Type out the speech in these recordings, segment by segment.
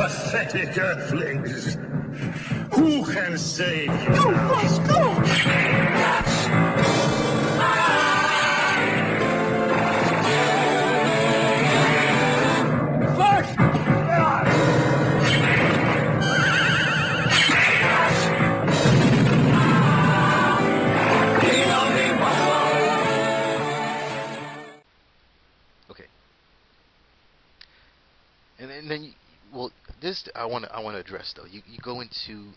pathetic earthlings. Who can save you? Go, boys, go! Okay. And then, well, this I want to address though. You go into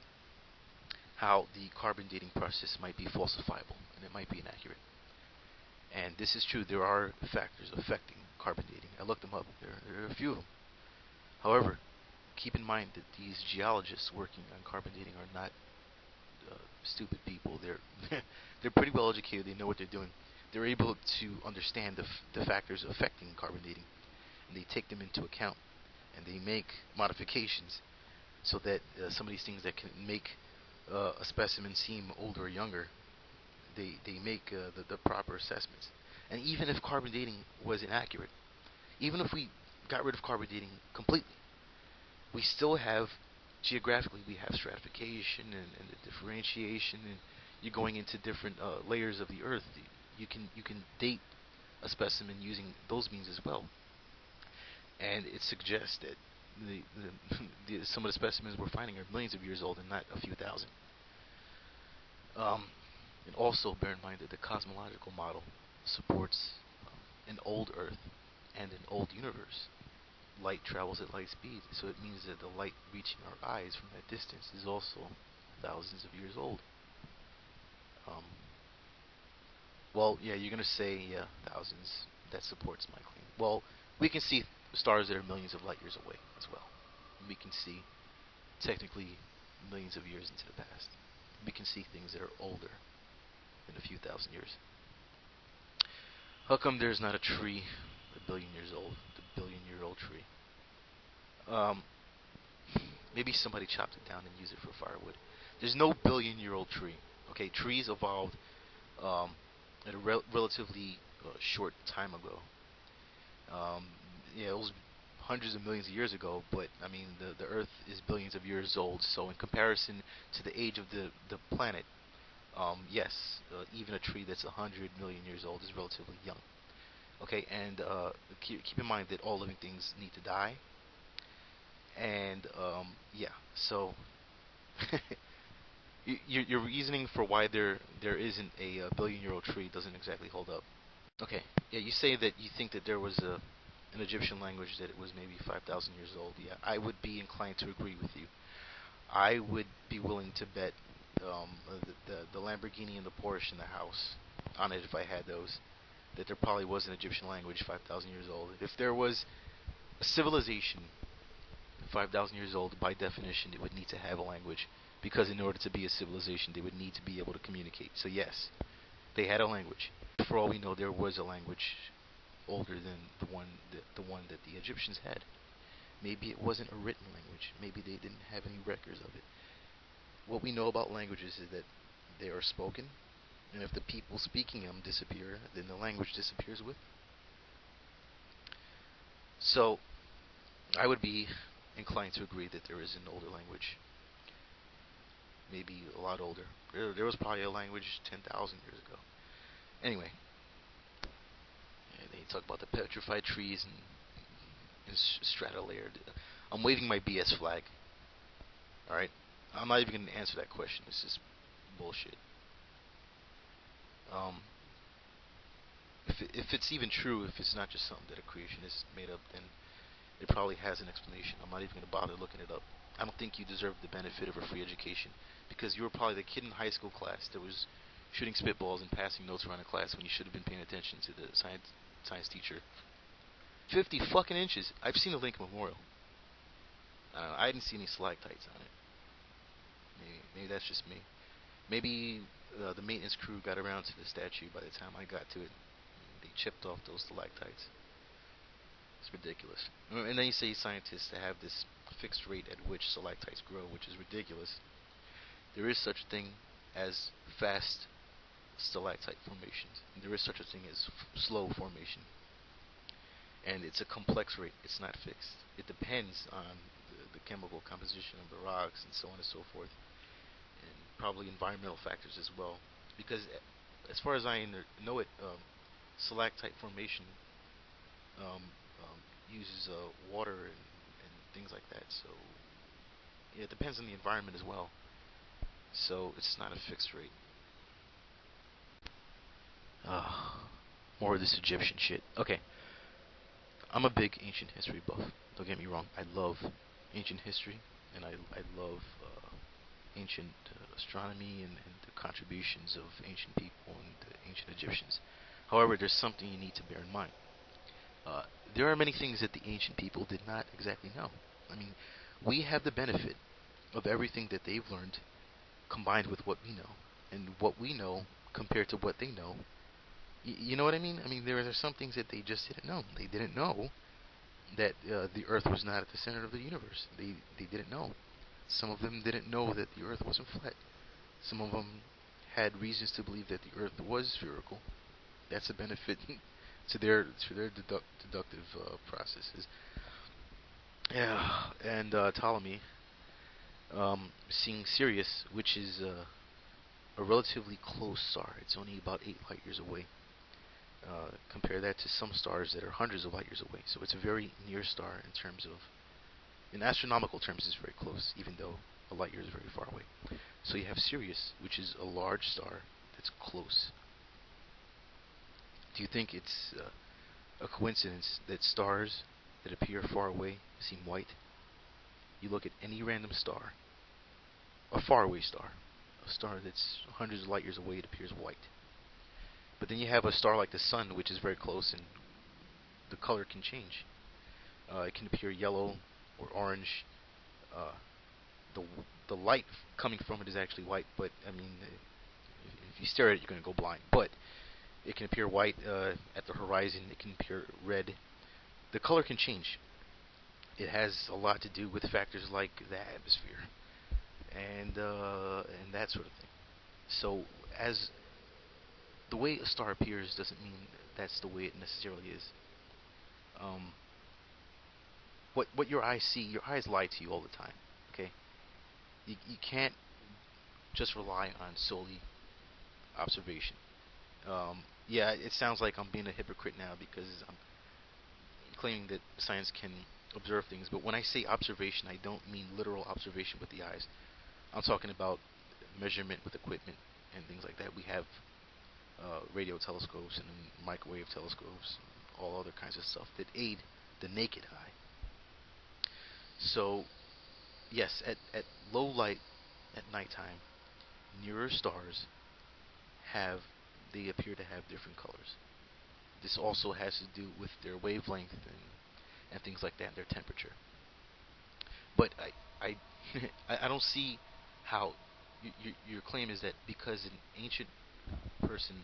how the carbon dating process might be falsifiable and it might be inaccurate. And this is true. There are factors affecting carbon dating. I looked them up. There are a few of them. However, keep in mind that these geologists working on carbon dating are not stupid people. They're they're pretty well educated. They know what they're doing. They're able to understand the factors affecting carbon dating, and they take them into account, and they make modifications so that some of these things that can make a specimen seem older or younger, they make the proper assessments. And even if carbon dating was inaccurate, even if we got rid of carbon dating completely, we still have, geographically, we have stratification and the differentiation, and you're going into different layers of the earth. You can date a specimen using those means as well, and it suggests that some of the specimens we're finding are millions of years old and not a few thousand. And also bear in mind that the cosmological model supports an old Earth and an old universe. Light travels at light speed, so it means that the light reaching our eyes from that distance is also thousands of years old. Well, yeah, you're gonna say, yeah, thousands. That supports my claim. Well, we can see stars that are millions of light years away as well. We can see, technically, millions of years into the past. We can see things that are older than a few thousand years. How come there's not a tree a billion years old? The billion-year-old tree. Maybe somebody chopped it down and used it for firewood. There's no billion-year-old tree. Okay, trees evolved at a relatively short time ago. Yeah, it was hundreds of millions of years ago, but I mean the Earth is billions of years old. So in comparison to the age of the planet, yes, even a tree that's 100 million years old is relatively young. Okay, and keep in mind that all living things need to die. And yeah, so your reasoning for why there isn't a billion-year-old tree doesn't exactly hold up. Okay, yeah, you say that you think that there was an Egyptian language that it was maybe 5,000 years old. Yeah, I would be inclined to agree with you. I would be willing to bet the Lamborghini and the Porsche and the house on it if I had those, that there probably was an Egyptian language 5,000 years old. If there was a civilization 5,000 years old, by definition, it would need to have a language, because in order to be a civilization, they would need to be able to communicate. So yes, they had a language. For all we know, there was a language older than the one that the Egyptians had. Maybe it wasn't a written language. Maybe they didn't have any records of it. What we know about languages is that they are spoken, and if the people speaking them disappear, then the language disappears with them. So I would be inclined to agree that there is an older language, maybe a lot older. There was probably a language 10,000 years ago. Anyway, they talk about the petrified trees and strata-layered. I'm waving my BS flag. Alright? I'm not even going to answer that question. It's just bullshit. If it's even true, if it's not just something that a creationist made up, then it probably has an explanation. I'm not even going to bother looking it up. I don't think you deserve the benefit of a free education, because you were probably the kid in high school class that was shooting spitballs and passing notes around the class when you should have been paying attention to the science teacher. 50 fucking inches. I've seen the Lincoln Memorial. I didn't see any stalactites on it. Maybe that's just me. Maybe the maintenance crew got around to the statue by the time I got to it. They chipped off those stalactites. It's ridiculous. And then you say scientists have this fixed rate at which stalactites grow, which is ridiculous. There is such a thing as fast stalactite formations. And there is such a thing as slow formation. And it's a complex rate. It's not fixed. It depends on the chemical composition of the rocks and so on and so forth, and probably environmental factors as well. Because as far as I know it, stalactite formation um, uses water and things like that. So yeah, it depends on the environment as well. So it's not a fixed rate. Uh, More of this Egyptian shit. Okay, I'm a big ancient history buff. Don't get me wrong. I love ancient history, and I love ancient astronomy and the contributions of ancient people and the ancient Egyptians. However, there's something you need to bear in mind. Uh, there are many things that the ancient people did not exactly know. I mean, we have the benefit of everything that they've learned combined with what we know, and what we know compared to what they know. You know what I mean? I mean, there are some things that they just didn't know. They didn't know that the Earth was not at the center of the universe. They didn't know. Some of them didn't know that the Earth wasn't flat. Some of them had reasons to believe that the Earth was spherical. That's a benefit to their deductive processes. Yeah, and Ptolemy, seeing Sirius, which is a relatively close star. It's only about 8 light years away. Compare that to some stars that are hundreds of light years away. So it's a very near star in terms of, in astronomical terms, it's very close, even though a light year is very far away. So you have Sirius, which is a large star that's close. Do you think it's a coincidence that stars that appear far away seem white? You look at any random star, a faraway star, a star that's hundreds of light years away, it appears white. But then you have a star like the sun, which is very close, and the color can change. It can appear yellow or orange. Uh, the the light coming from it is actually white, but I mean, if you stare at it, you're going to go blind. But it can appear white at the horizon. It can appear red. The color can change. It has a lot to do with factors like the atmosphere and that sort of thing. So as the way a star appears doesn't mean that's the way it necessarily is. Um, what your eyes see, your eyes lie to you all the time. Okay, you can't just rely on solely observation. Yeah, it sounds like I'm being a hypocrite now because I'm claiming that science can observe things, but when I say observation, I don't mean literal observation with the eyes. I'm talking about measurement with equipment and things like that. We have radio telescopes and microwave telescopes, and all other kinds of stuff that aid the naked eye. So, yes, at low light at nighttime, nearer stars have they appear to have different colors. This also has to do with their wavelength and things like that, and their temperature. But I I don't see how your claim is that because an ancient person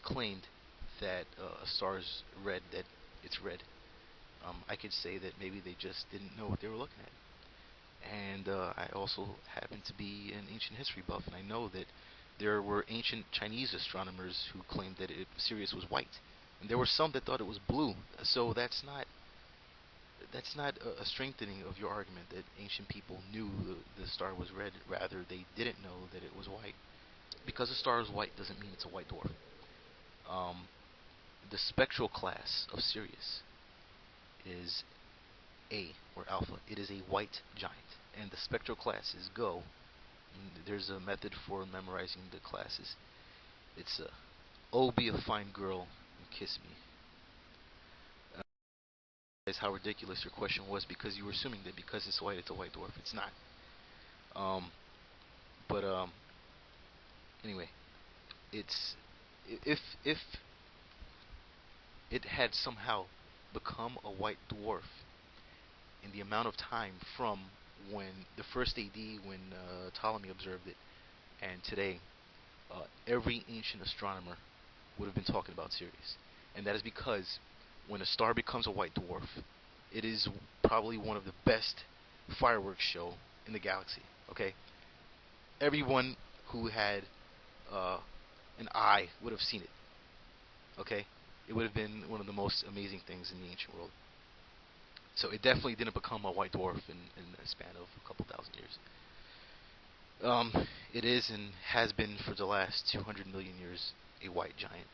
claimed that a star is red, that it's red. I could say that maybe they just didn't know what they were looking at. And I also happen to be an ancient history buff, and I know that there were ancient Chinese astronomers who claimed that Sirius was white, and there were some that thought it was blue. So that's not a strengthening of your argument that ancient people knew the star was red. Rather, they didn't know that it was white. Because a star is white doesn't mean it's a white dwarf. Um, the spectral class of Sirius is A, or alpha. It is a white giant, and the spectral class is Go. And there's a method for memorizing the classes. It's Oh, be a fine girl and kiss me. Is how ridiculous your question was because you were assuming that because it's white, it's a white dwarf. It's not. Um, but anyway, it's if it had somehow become a white dwarf in the amount of time from when the first AD, when Ptolemy observed it, and today, every ancient astronomer would have been talking about Sirius, and that is because when a star becomes a white dwarf, it is probably one of the best fireworks show in the galaxy. Okay, everyone who had uh, an eye would have seen it. Okay, it would have been one of the most amazing things in the ancient world. So it definitely didn't become a white dwarf in a span of a couple thousand years. It is and has been for the last 200 million years a white giant.